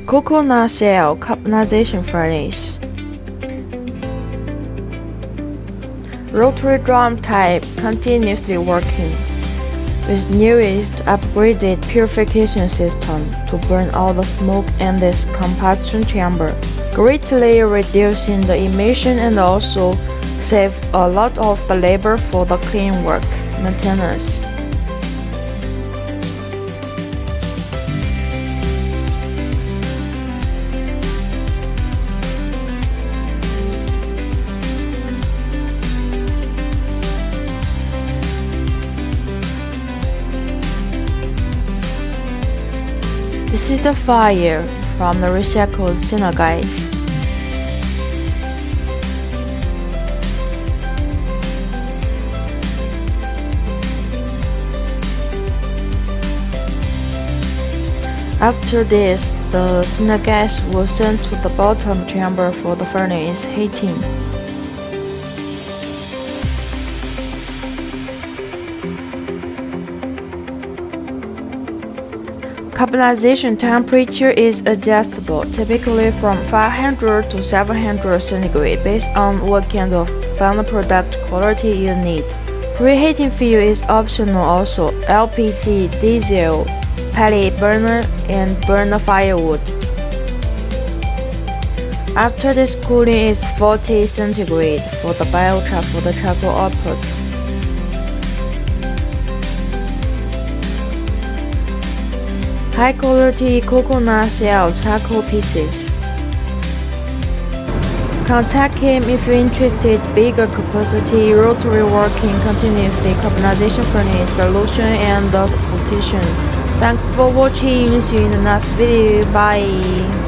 Coconut shell carbonization furnace. Rotary drum type continuously working with newest upgraded purification system to burn all the smoke in this compaction chamber, greatly reducing the emission and also save a lot of the labor for the clean work maintenance. This is the fire from the recycled syngas. After this, the syngas was sent to the bottom chamber for the furnace heating. Carbonization temperature is adjustable, typically from 500 to 700 centigrade, based on what kind of final product quality you need. Preheating fuel is optional also, LPG, diesel, pellet burner, and burner firewood. After this, cooling is 40 centigrade for the biochar for the charcoal output. High quality coconut shell charcoal pieces. Contact him if you're interested. Bigger capacity, rotary working continuously, carbonization furnace, solution and the quotation. Thanks for watching. See you in the next video. Bye.